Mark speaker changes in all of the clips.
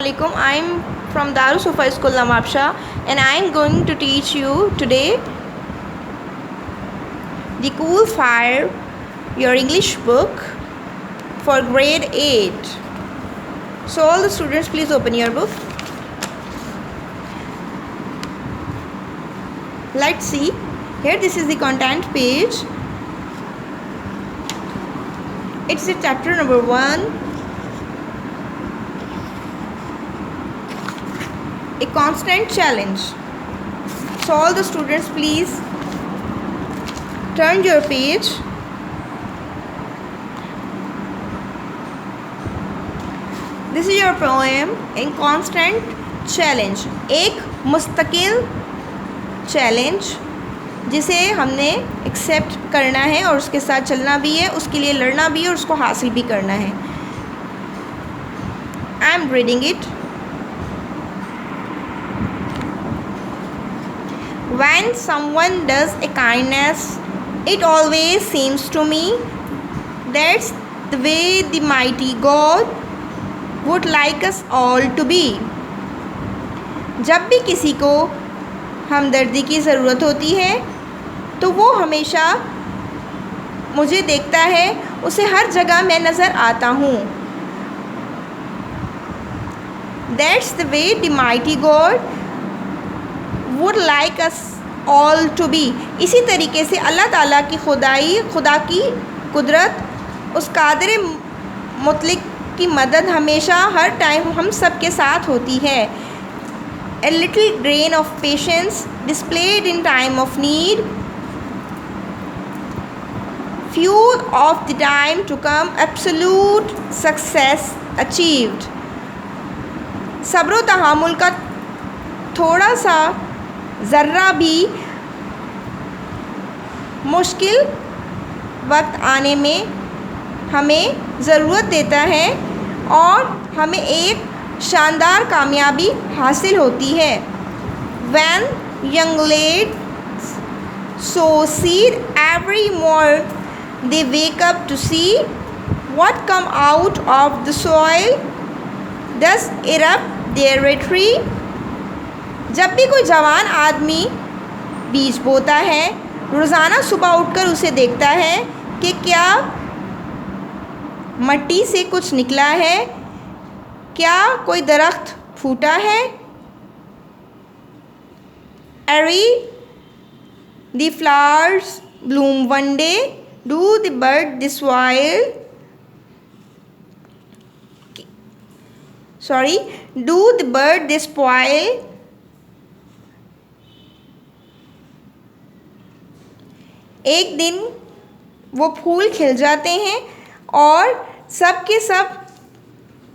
Speaker 1: Alaikum. I'm from Darus Sufa School Namabsha and I'm going to teach you today the Cool Fire, your English book for grade 8. So all the students, please open your book. Let's see. Here this is the content page. It's the chapter number 1. A constant challenge. So all the students, please turn your page. This is your poem, A Constant Challenge. एक मुस्तकिल challenge जिसे हमने accept करना है और उसके साथ चलना भी है, उसके लिए लड़ना भी है और उसको हासिल भी करना है. I am reading it. When someone does a kindness, it always seems to me that's the way the mighty God would like us all to be. जब भी किसी को हमदर्दी की ज़रूरत होती है तो वो हमेशा मुझे देखता है, उसे हर जगह मैं नज़र आता हूँ. That's the way the mighty God would like us all to be. इसी तरीके से अल्लाह ताला की खुदा की कुदरत, उस कादिर मुतलिक की मदद हमेशा हर टाइम हम सब के साथ होती है. A little grain of patience displayed in time of need, few of the time to come absolute success achieved. सब्र तहामुल का थोड़ा सा ज़र्रा भी मुश्किल वक्त आने में हमें ज़रूरत देता है और हमें एक शानदार कामयाबी हासिल होती है. When young lads sow seed every morning they wake up to see what come out of the soil thus erupt their retreat. जब भी कोई जवान आदमी बीज बोता है, रोज़ाना सुबह उठकर उसे देखता है कि क्या मट्टी से कुछ निकला है, क्या कोई दरख्त फूटा है. Every the flowers bloom one day, do the bird this while do the bird this spoil. एक दिन वो फूल खिल जाते हैं और सब के सब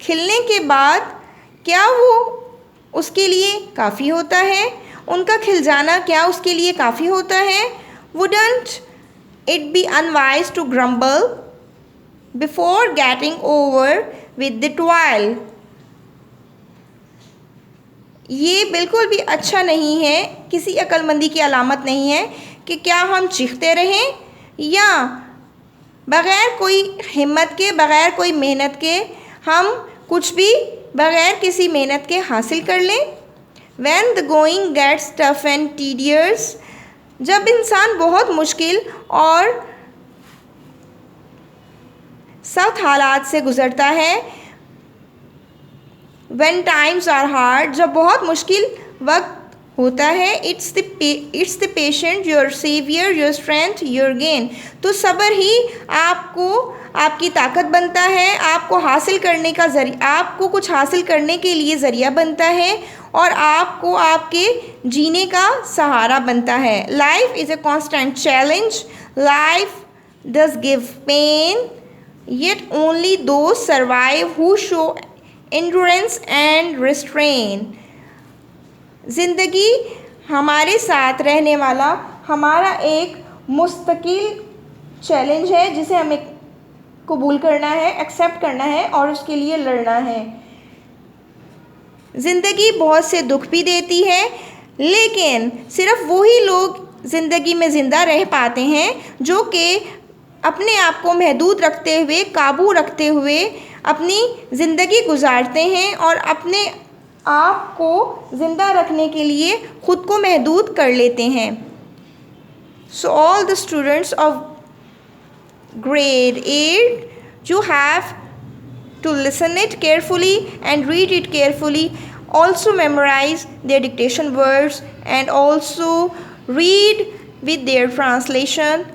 Speaker 1: खिलने के बाद क्या वो उसके लिए काफ़ी होता है? उनका खिल जाना क्या उसके लिए काफ़ी होता है? Wouldn't it be unwise to grumble before getting over with the toil? ये बिल्कुल भी अच्छा नहीं है, किसी अक्लमंदी की अलामत नहीं है कि क्या हम चीखते रहें या बग़ैर कोई हिम्मत के, बग़ैर कोई मेहनत के हम कुछ भी बग़ैर किसी मेहनत के हासिल कर लें. When the going gets tough and tedious, जब इंसान बहुत मुश्किल और सख्त हालात से गुज़रता है. When times are hard, जब बहुत मुश्किल वक्त होता है. It's the patient, your savior, your strength, your gain. तो सब्र ही आपको आपकी ताकत बनता है, आपको हासिल करने का ज़रिया, आपको कुछ हासिल करने के लिए ज़रिया बनता है और आपको आपके जीने का सहारा बनता है. Life is a constant challenge. Life does give pain, yet only those survive who show endurance and restraint. ज़िंदगी हमारे साथ रहने वाला हमारा एक मुस्तकिल चैलेंज है जिसे हमें कबूल करना है, एक्सेप्ट करना है और उसके लिए लड़ना है. ज़िंदगी बहुत से दुख भी देती है, लेकिन सिर्फ़ वही लोग ज़िंदगी में ज़िंदा रह पाते हैं जो कि अपने आप को महदूद रखते हुए, काबू रखते हुए अपनी ज़िंदगी गुजारते हैं और अपने आप को ज़िंदा रखने के लिए ख़ुद को महदूद कर लेते हैं. So all the students of grade 8, you have to listen it carefully and read it carefully. Also memorize their dictation words and also read with their translation.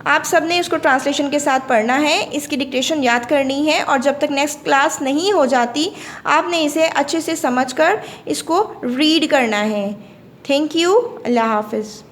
Speaker 1: आप सब ने इसको ट्रांसलेशन के साथ पढ़ना है, इसकी डिक्टेशन याद करनी है और जब तक नेक्स्ट क्लास नहीं हो जाती आपने इसे अच्छे से समझकर इसको रीड करना है. Thank you. अल्लाह हाफिज़.